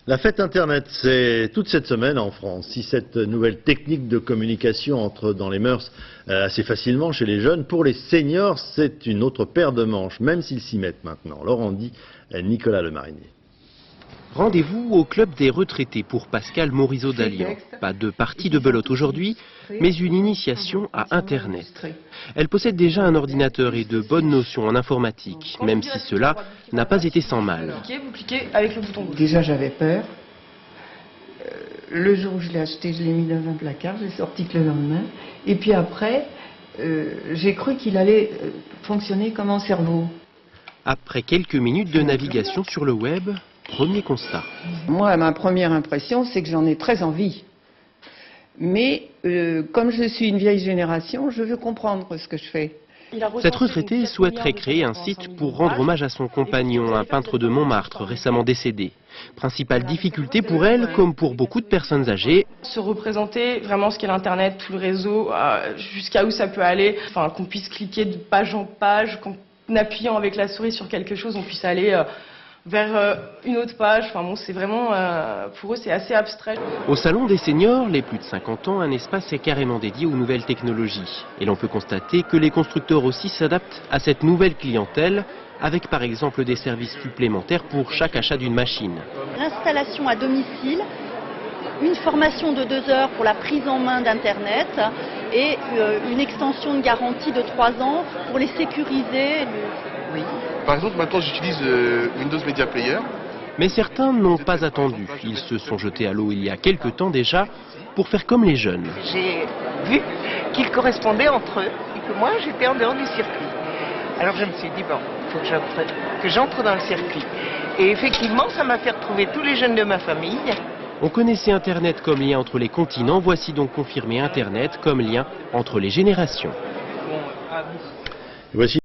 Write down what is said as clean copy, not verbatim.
La fête Internet, c'est toute cette semaine en France. Si cette nouvelle technique de communication entre dans les mœurs assez facilement chez les jeunes, pour les seniors, c'est une autre paire de manches, même s'ils s'y mettent maintenant. Laurent dit Nicolas Lemarinier. Rendez-vous au club des retraités pour Pascal Morisot d'Allian. Pas de partie de belote aujourd'hui, mais une initiation à Internet. Elle possède déjà un ordinateur et de bonnes notions en informatique, même si cela n'a pas été sans mal. Vous cliquez avec le bouton gauche. Déjà j'avais peur. Le jour où je l'ai acheté, je l'ai mis dans un placard, j'ai sorti que le lendemain. Et puis après, j'ai cru qu'il allait fonctionner comme un cerveau. Après quelques minutes de navigation sur le web, premier constat. Moi, ma première impression, c'est que j'en ai très envie. Mais comme je suis une vieille génération, je veux comprendre ce que je fais. Cette retraitée souhaiterait créer un site pour rendre hommage à son compagnon, un peintre de Montmartre récemment décédé. Principale difficulté pour elle, comme pour beaucoup de personnes âgées, se représenter vraiment ce qu'est l'Internet, tout le réseau, jusqu'à où ça peut aller. Enfin, qu'on puisse cliquer de page en page, qu'en appuyant avec la souris sur quelque chose, on puisse aller vers une autre page. Enfin bon, c'est vraiment, pour eux, c'est assez abstrait. Au salon des seniors, les plus de 50 ans, un espace est carrément dédié aux nouvelles technologies. Et l'on peut constater que les constructeurs aussi s'adaptent à cette nouvelle clientèle, avec par exemple des services supplémentaires pour chaque achat d'une machine. L'installation à domicile, une formation de 2 heures pour la prise en main d'Internet et une extension de garantie de 3 ans pour les sécuriser. Oui. Par exemple, maintenant j'utilise Windows Media Player. Mais certains n'ont pas attendu. Ils se sont jetés à l'eau il y a quelque temps déjà pour faire comme les jeunes. J'ai vu qu'ils correspondaient entre eux et que moi j'étais en dehors du circuit. Alors je me suis dit, bon, il faut que j'entre dans le circuit. Et effectivement, ça m'a fait retrouver tous les jeunes de ma famille. On connaissait Internet comme lien entre les continents, voici donc confirmé Internet comme lien entre les générations. Voici